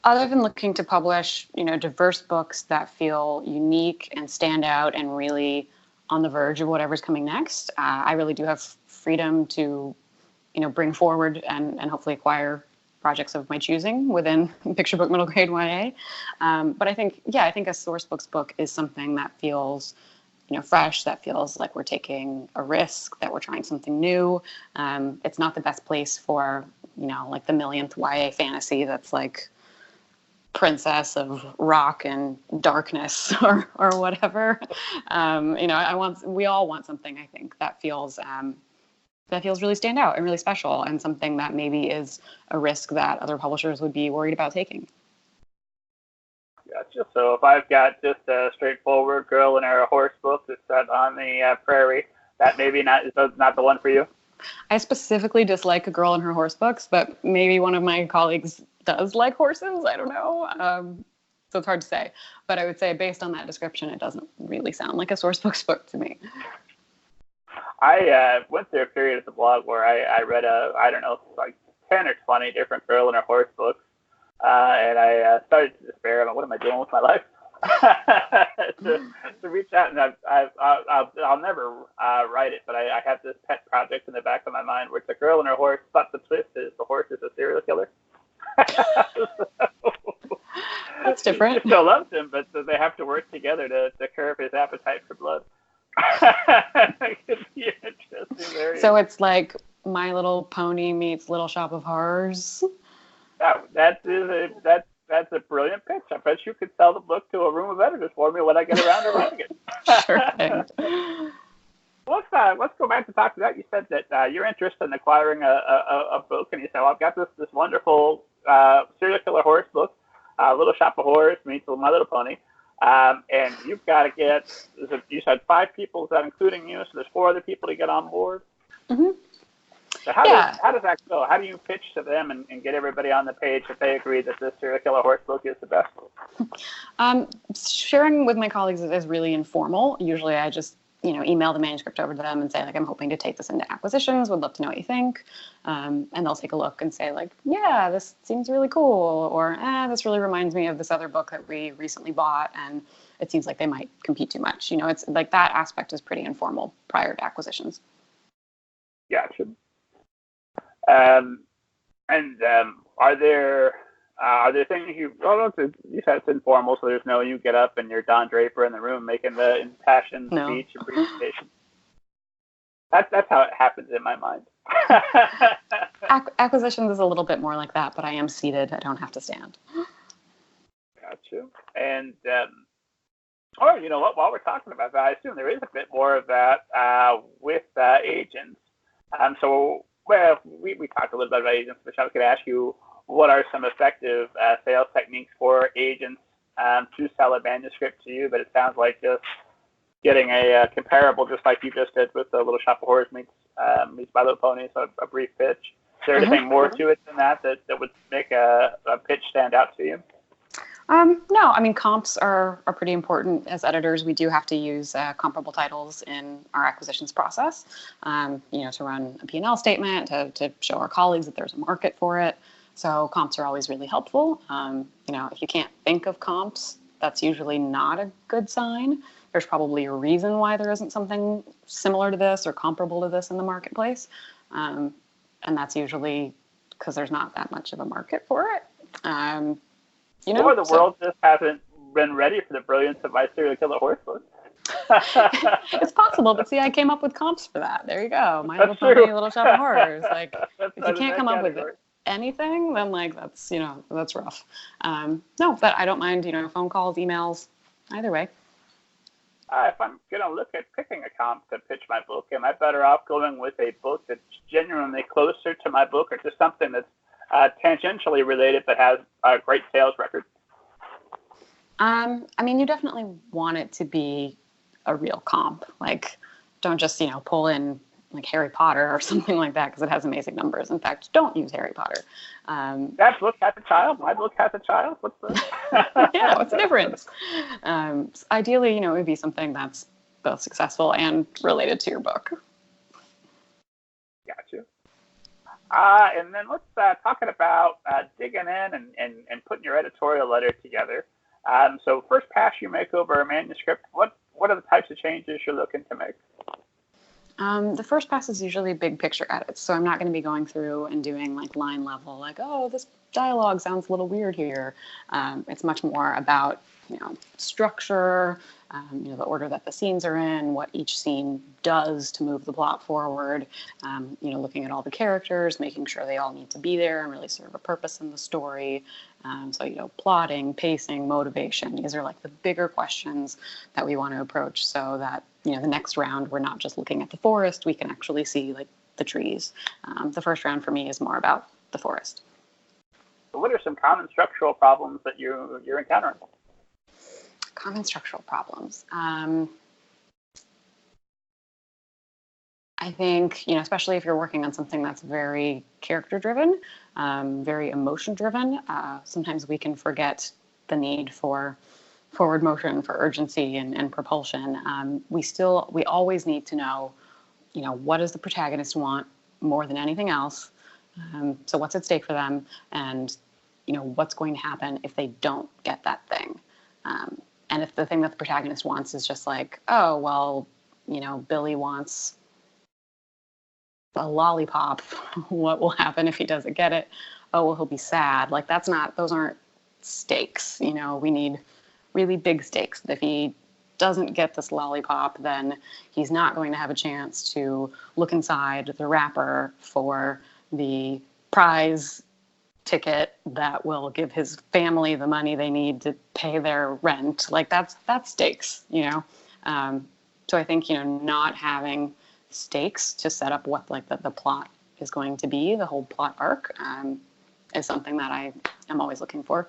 Other than looking to publish, diverse books that feel unique and stand out and really on the verge of whatever's coming next, I really do have freedom to, bring forward and hopefully acquire projects of my choosing within picture book middle grade YA. But I think a source books book is something that feels, fresh, that feels like we're taking a risk, that we're trying something new. It's not the best place for, like the millionth YA fantasy that's like princess of rock and darkness or whatever. We all want something, I think, that feels really stand out and really special, and something that maybe is a risk that other publishers would be worried about taking. Gotcha. So if I've got just a straightforward girl in her horse book that's set on the prairie, that maybe is not the one for you? I specifically dislike a girl in her horse books, but maybe one of my colleagues does like horses. I don't know. So it's hard to say. But I would say based on that description, it doesn't really sound like a source books book to me. I went through a period of the blog where I read like 10 or 20 different girl in her horse books. And I started to despair. I'm like, what am I doing with my life? to reach out, and I'll never write it, but I have this pet project in the back of my mind where it's a girl and her horse, but the twist is the horse is a serial killer. That's different. She still loves him, but they have to work together to curb his appetite for blood. So it's like My Little Pony meets Little Shop of Horrors. That's a brilliant pitch. I bet you could sell the book to a room of editors for me when I get around to writing it. Sure thing. Let's go back to talk to that. You said that you're interested in acquiring a book, and you said, well, I've got this wonderful serial killer horse book, Little Shop of Horrors meets My Little Pony, and you've got to get, you said 5 people, is that including you? So there's 4 other people to get on board? Mm-hmm. So how does that go? How do you pitch to them and get everybody on the page if they agree that this serial killer horse book is the best? Sharing with my colleagues is really informal. Usually I just, email the manuscript over to them and say, like, I'm hoping to take this into acquisitions, would love to know what you think. And they'll take a look and say, like, yeah, this seems really cool. Or, this really reminds me of this other book that we recently bought, and it seems like they might compete too much. It's like that aspect is pretty informal prior to acquisitions. Gotcha. Are there things you said it's informal, so there's no you get up and you're Don Draper in the room making the impassioned speech and presentation. That's how it happens in my mind. Acquisitions is a little bit more like that, but I am seated. I don't have to stand. Got you. And, or, you know what, while we're talking about that, I assume there is a bit more of that with agents. So, well, we talked a little bit about agents, but I was going to ask you, what are some effective sales techniques for agents to sell a manuscript to you? But it sounds like just getting a comparable, just like you just did with the Little Shop of Horrors meets My Little Pony, so a brief pitch. Is there anything more to it than that would make a pitch stand out to you? No, I mean, comps are pretty important. As editors, we do have to use comparable titles in our acquisitions process, to run a P&L statement, to show our colleagues that there's a market for it. So comps are always really helpful. If you can't think of comps, that's usually not a good sign. There's probably a reason why there isn't something similar to this or comparable to this in the marketplace. And that's usually because there's not that much of a market for it. Or the world just hasn't been ready for the brilliance of My Serial Killer Horse book. It's possible, but see, I came up with comps for that. There you go. My Little Pony, Little Shop of Horrors. Like, if you can't come up with anything, then that's rough. No, but I don't mind, phone calls, emails, either way. If I'm going to look at picking a comp to pitch my book, am I better off going with a book that's genuinely closer to my book, or just something that's tangentially related but has a great sales record? You definitely want it to be a real comp. Like, don't just, pull in like Harry Potter or something like that because it has amazing numbers. In fact, don't use Harry Potter. That book has a child. My book has a child. What's the... Yeah, what's the difference? Ideally, it would be something that's both successful and related to your book. Gotcha. And then let's talking about digging in and putting your editorial letter together. So first pass you make over a manuscript, what are the types of changes you're looking to make? The first pass is usually big picture edits. So I'm not going to be going through and doing like line level, like, oh, this dialogue sounds a little weird here. It's much more about, structure, the order that the scenes are in, what each scene does to move the plot forward, looking at all the characters, making sure they all need to be there and really serve a purpose in the story. So, plotting, pacing, motivation, these are like the bigger questions that we want to approach so that, the next round, we're not just looking at the forest, we can actually see like the trees. The first round for me is more about the forest. What are some common structural problems that you're encountering? Common structural problems. I think, especially if you're working on something that's very character-driven, very emotion-driven, sometimes we can forget the need for forward motion, for urgency and propulsion. We always need to know, what does the protagonist want more than anything else? So what's at stake for them? And, what's going to happen if they don't get that thing? And if the thing that the protagonist wants is just like, oh, well, Billy wants a lollipop. What will happen if he doesn't get it? Oh, well, he'll be sad. Like, those aren't stakes. We need really big stakes. If he doesn't get this lollipop, then he's not going to have a chance to look inside the wrapper for the prize ticket that will give his family the money they need to pay their rent. Like, that's stakes, So I think, not having stakes to set up what like the plot is going to be, the whole plot arc, is something that I am always looking for.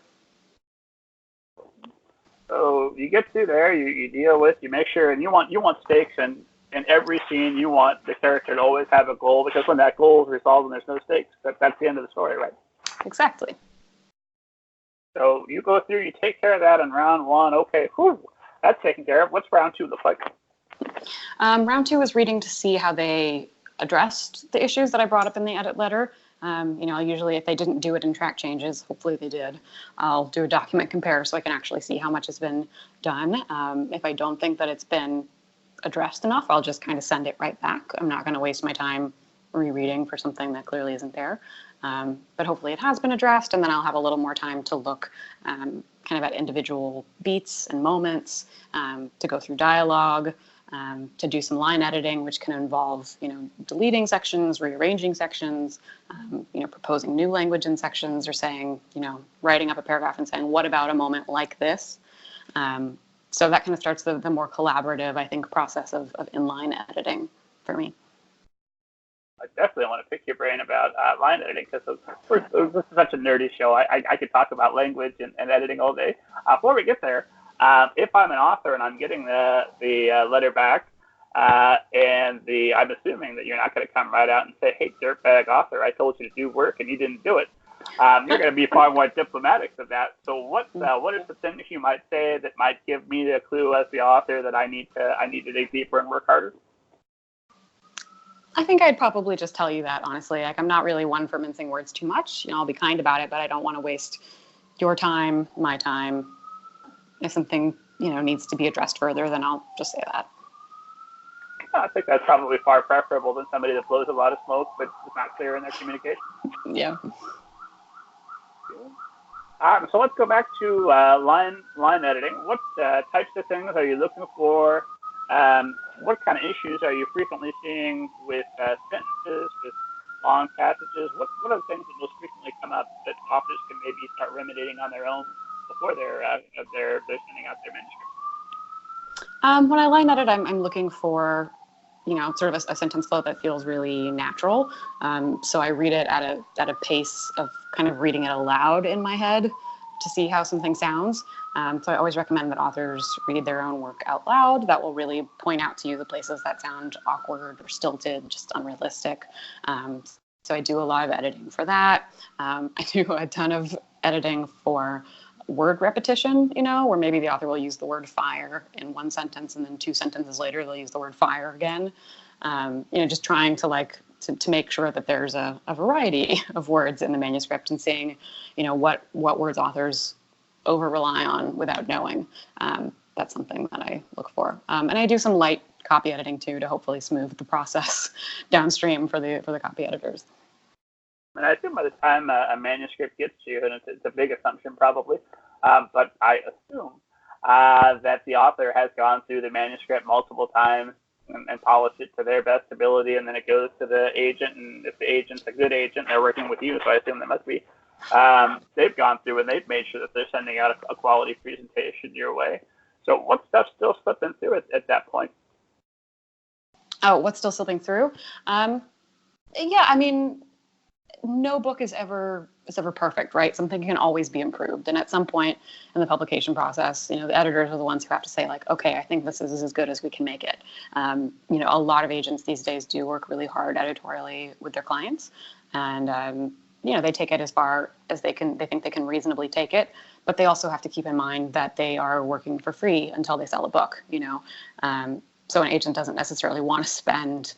So you get through there, you deal with, you make sure, and you want stakes, and in every scene you want the character to always have a goal, because when that goal is resolved and there's no stakes, that's the end of the story, right? Exactly. So you go through, you take care of that in round one. Okay, that's taken care of. What's round two look like? Round two is reading to see how they addressed the issues that I brought up in the edit letter. Usually if they didn't do it in track changes, hopefully they did, I'll do a document compare so I can actually see how much has been done. If I don't think that it's been addressed enough, I'll just kind of send it right back. I'm not going to waste my time rereading for something that clearly isn't there. But hopefully it has been addressed, and then I'll have a little more time to look kind of at individual beats and moments, to go through dialogue, to do some line editing, which can involve, deleting sections, rearranging sections, proposing new language in sections, or saying, writing up a paragraph and saying, what about a moment like this? So that kind of starts the more collaborative, I think, process of inline editing for me. I definitely want to pick your brain about line editing, because this is such a nerdy show. I could talk about language and editing all day. Before we get there, if I'm an author and I'm getting the letter back, and I'm assuming that you're not going to come right out and say, hey, dirtbag author, I told you to do work and you didn't do it. You're going to be far more diplomatic than that. So what are some things you might say that might give me the clue as the author that I need to dig deeper and work harder? I think I'd probably just tell you that, honestly. Like, I'm not really one for mincing words too much. I'll be kind about it, but I don't want to waste your time, my time. If something, needs to be addressed further, then I'll just say that. I think that's probably far preferable than somebody that blows a lot of smoke but is not clear in their communication. Yeah. So let's go back to line editing. What types of things are you looking for? What kind of issues are you frequently seeing with sentences, with long passages? What are the things that most frequently come up that authors can maybe start ruminating on their own before they're sending out their manuscript? When I line edit, I'm looking for, sort of a sentence flow that feels really natural. So I read it at a pace of kind of reading it aloud in my head to see how something sounds. So I always recommend that authors read their own work out loud. That will really point out to you the places that sound awkward or stilted, just unrealistic. So I do a lot of editing for that. I do a ton of editing for word repetition, where maybe the author will use the word fire in one sentence and then 2 sentences later they'll use the word fire again. Just trying to make sure that there's a variety of words in the manuscript and seeing, what words authors over rely on without knowing. That's something that I look for. And I do some light copy editing too to hopefully smooth the process downstream for the copy editors. And I assume by the time a manuscript gets to you, and it's a big assumption probably, but I assume that the author has gone through the manuscript multiple times and polished it to their best ability, and then it goes to the agent, and if the agent's a good agent, they're working with you, so I assume they must be. They've gone through and they've made sure that they're sending out a quality presentation your way. So what stuff's still slipping through at that point? Oh, what's still slipping through? Yeah, I mean, no book is ever perfect, right? Something can always be improved. And at some point in the publication process, the editors are the ones who have to say, like, okay, I think this is as good as we can make it. A lot of agents these days do work really hard editorially with their clients. And, they take it as far as they think they can reasonably take it. But they also have to keep in mind that they are working for free until they sell a book, So an agent doesn't necessarily want to spend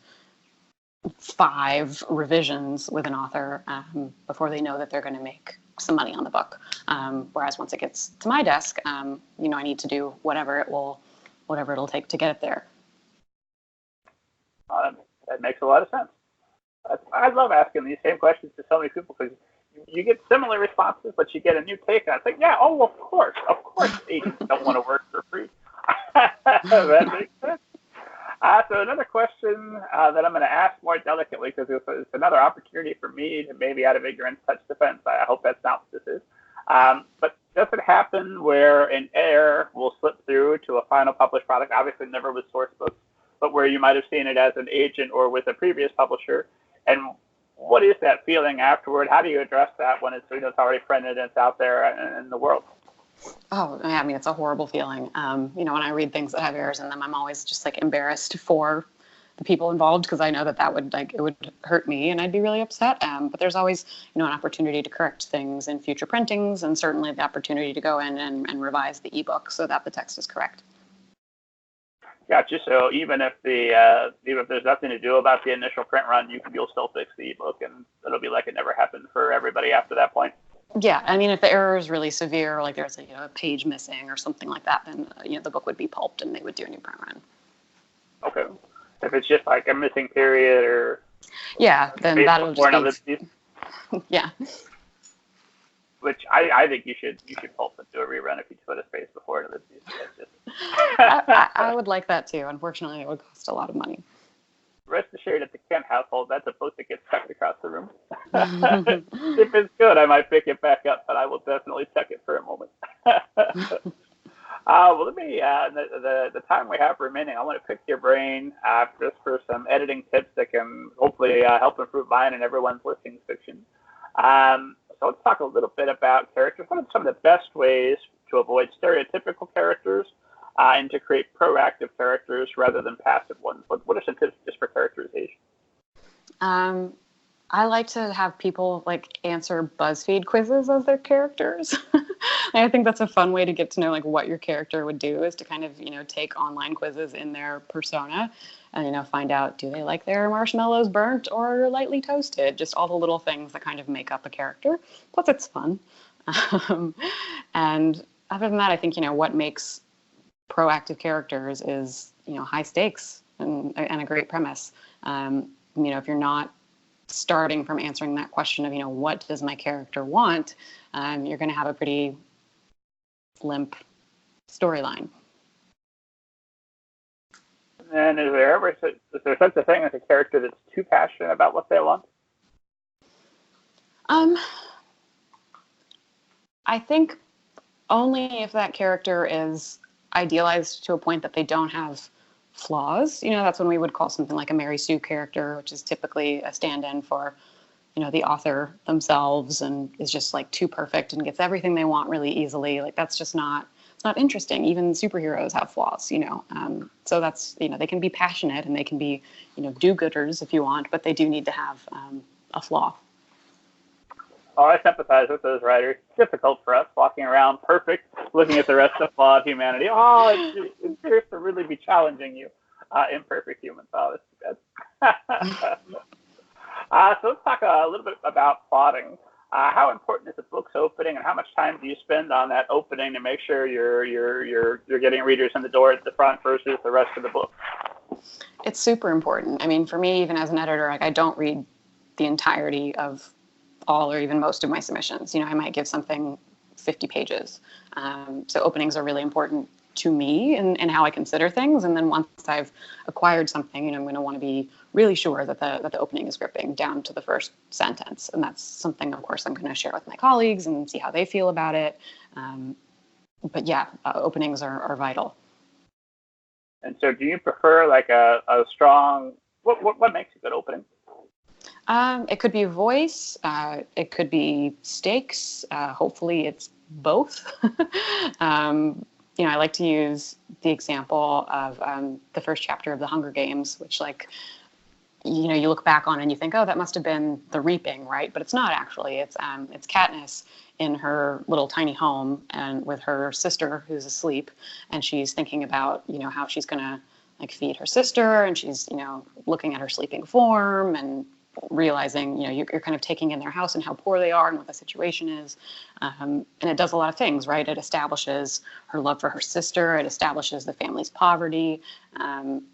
5 revisions with an author before they know that they're going to make some money on the book. Whereas once it gets to my desk, I need to do whatever it'll take to get it there. That makes a lot of sense. I love asking these same questions to so many people because you get similar responses, but you get a new take on it. It's like, yeah, of course, agents don't want to work for free. That makes sense. So another question that I'm going to ask more delicately, because it's another opportunity for me to maybe out of ignorance touch defense. I hope that's not what this is. But does it happen where an error will slip through to a final published product? Obviously never with Sourcebooks, but where you might have seen it as an agent or with a previous publisher. And what is that feeling afterward? How do you address that when it's already printed and it's out there in the world? Oh, I mean, it's a horrible feeling. When I read things that have errors in them, I'm always just embarrassed for the people involved because I know that would it would hurt me and I'd be really upset. But there's always, an opportunity to correct things in future printings and certainly the opportunity to go in and revise the ebook so that the text is correct. Gotcha. So even if there's nothing to do about the initial print run, you'll still fix the ebook and it'll be like it never happened for everybody after that point. Yeah, I mean, if the error is really severe, like there's a page missing or something like that, then the book would be pulped and they would do a new print run. Okay. If it's just like a missing period or then that'll just be yeah. Which I think you should pulp and do a rerun if you put a space before it. I would like that too. Unfortunately, it would cost a lot of money. Rest assured, at the Kent household, that's a post that gets tucked across the room. If it's good, I might pick it back up, but I will definitely tuck it for a moment. Well, let me, the time we have remaining, I want to pick your brain just for some editing tips that can hopefully help improve mine and everyone's listening fiction. So let's talk a little bit about characters. What are some of the best ways to avoid stereotypical characters and to create proactive characters rather than passive ones? What are some tips just for characterization? I like to have people like answer BuzzFeed quizzes as their characters. I think that's a fun way to get to know like what your character would do, is to kind of, take online quizzes in their persona and, find out, do they like their marshmallows burnt or lightly toasted? Just all the little things that kind of make up a character. Plus it's fun. And other than that, I think, what makes proactive characters is, high stakes and a great premise. If you're not starting from answering that question of, what does my character want, you're going to have a pretty limp storyline. And is there such a thing as a character that's too passionate about what they want? I think only if that character is idealized to a point that they don't have flaws. That's when we would call something like a Mary Sue character, which is typically a stand-in for, the author themselves, and is just like too perfect and gets everything they want really easily. Like that's just not, it's not interesting. Even superheroes have flaws, so that's, they can be passionate and they can be, do-gooders if you want, but they do need to have a flaw. Oh, I sympathize with those writers. It's difficult for us walking around perfect, looking at the rest of flawed humanity. Oh, it appears to really be challenging you, imperfect humans. Oh, that's good. So let's talk a little bit about plotting. How important is the book's opening, and how much time do you spend on that opening to make sure you're getting readers in the door at the front versus the rest of the book? It's super important. I mean, for me, even as an editor, like I don't read the entirety of all or even most of my submissions. I might give something 50 pages. So openings are really important to me and how I consider things. And then once I've acquired something, I'm going to want to be really sure that the opening is gripping down to the first sentence. And that's something, of course, I'm going to share with my colleagues and see how they feel about it. But yeah, openings are vital. And so do you prefer like a strong, what makes a good opening? It could be voice. It could be stakes. Hopefully it's both. I like to use the example of the first chapter of The Hunger Games, which you look back on and you think, oh, that must have been the reaping, right? But it's not actually. It's Katniss in her little tiny home and with her sister who's asleep, and she's thinking about, how she's going to feed her sister, and she's, looking at her sleeping form and realizing, you're kind of taking in their house and how poor they are and what the situation is. And it does a lot of things, right? It establishes her love for her sister. It establishes the family's poverty. And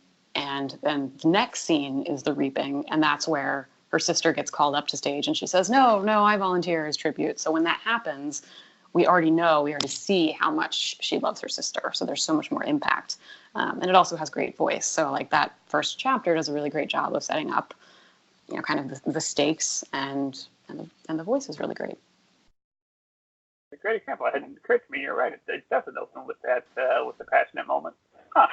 then the next scene is the reaping. And that's where her sister gets called up to stage and she says, no, I volunteer as tribute. So when that happens, we already see how much she loves her sister. So there's so much more impact. And it also has great voice. So that first chapter does a really great job of setting up kind of the stakes, and the voice is really great. A great example. It hadn't occurred to me. You're right. It doesn't open with that with the passionate moment. Huh.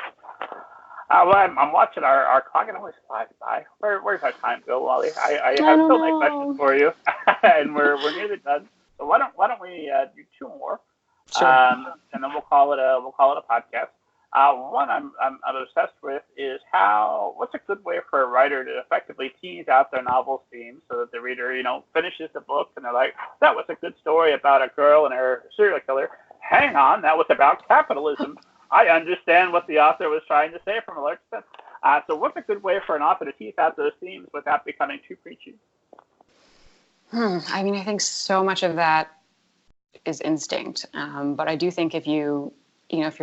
Well, I'm watching our clock, and it always flies by. Where's our time go, Wally? I have so many questions for you, and we're nearly done. So why don't we do two more, Sure. And then we'll call it a podcast. One I'm obsessed with is what's a good way for a writer to effectively tease out their novel's theme so that the reader, finishes the book and they're like, that was a good story about a girl and her serial killer. Hang on, that was about capitalism. I understand what the author was trying to say from a large extent. So what's a good way for an author to tease out those themes without becoming too preachy? I mean, I think so much of that is instinct. But I do think if you're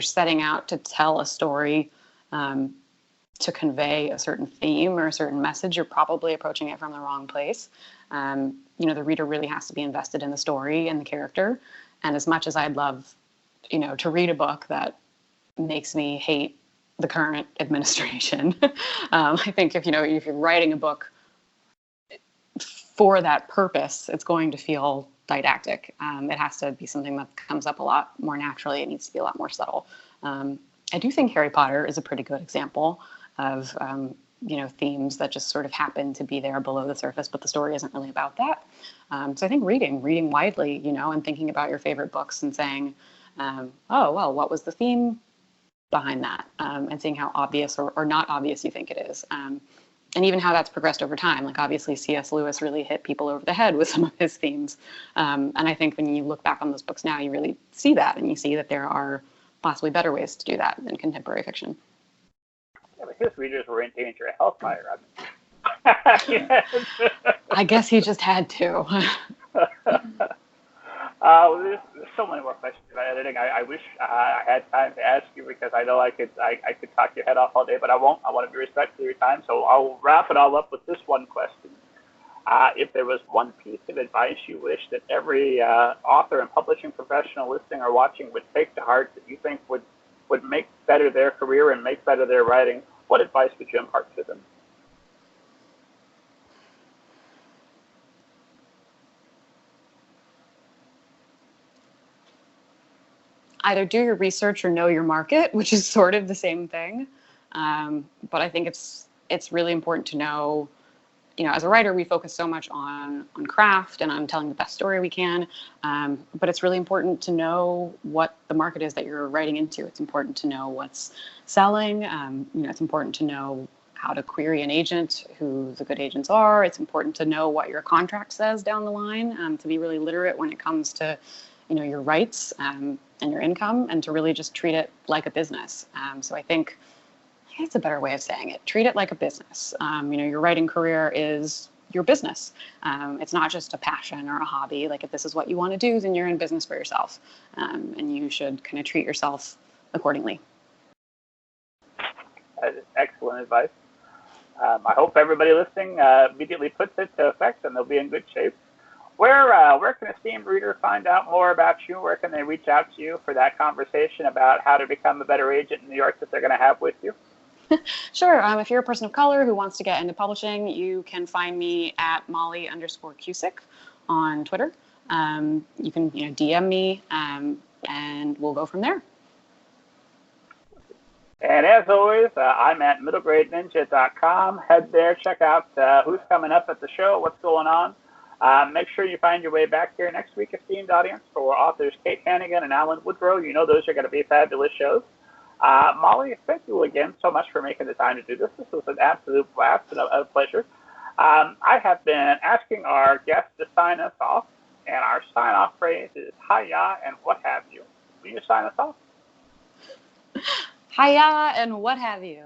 setting out to tell a story to convey a certain theme or a certain message, you're probably approaching it from the wrong place. The reader really has to be invested in the story and the character. And as much as I'd love, to read a book that makes me hate the current administration. I think if you're writing a book for that purpose, it's going to feel didactic. It has to be something that comes up a lot more naturally. It needs to be a lot more subtle. I do think Harry Potter is a pretty good example of themes that just sort of happen to be there below the surface, but the story isn't really about that. So I think reading widely, and thinking about your favorite books and saying, oh, well, what was the theme behind that? And seeing how obvious or not obvious you think it is. And even how that's progressed over time. Like, obviously, C.S. Lewis really hit people over the head with some of his themes. And I think when you look back on those books now, you really see that, and you see that there are possibly better ways to do that than contemporary fiction. Yeah, but his readers were in danger of hellfire. I guess he just had to. There's so many more questions about editing. I wish I had time to ask you, because I know I could talk your head off all day, but I won't. I want to be respectful of your time, so I'll wrap it all up with this one question. If there was one piece of advice you wish that every author and publishing professional listening or watching would take to heart, that you think would make better their career and make better their writing, what advice would you impart to them? Either do your research or know your market, which is sort of the same thing. But I think it's really important to know, as a writer, we focus so much on craft and on telling the best story we can. But it's really important to know what the market is that you're writing into. It's important to know what's selling. It's important to know how to query an agent, who the good agents are. It's important to know what your contract says down the line, to be really literate when it comes to, your rights and your income, and to really just treat it like a business. So I think it's a better way of saying it. Treat it like a business. Your writing career is your business. It's not just a passion or a hobby. Like, if this is what you want to do, then you're in business for yourself. And you should kind of treat yourself accordingly. That is excellent advice. I hope everybody listening immediately puts it to effect, and they'll be in good shape. Where can a esteemed reader find out more about you? Where can they reach out to you for that conversation about how to become a better agent in New York that they're going to have with you? Sure. If you're a person of color who wants to get into publishing, you can find me at Molly_Cusick on Twitter. You can DM me, and we'll go from there. And as always, I'm at middlegradeninja.com. Head there, check out who's coming up at the show, what's going on. Make sure you find your way back here next week, esteemed audience, for authors Kate Hannigan and Alan Woodrow. Those are going to be fabulous shows. Molly, thank you again so much for making the time to do this. This was an absolute blast and a pleasure. I have been asking our guests to sign us off, and our sign-off phrase is hiya and what have you. Will you sign us off? Hiya and what have you.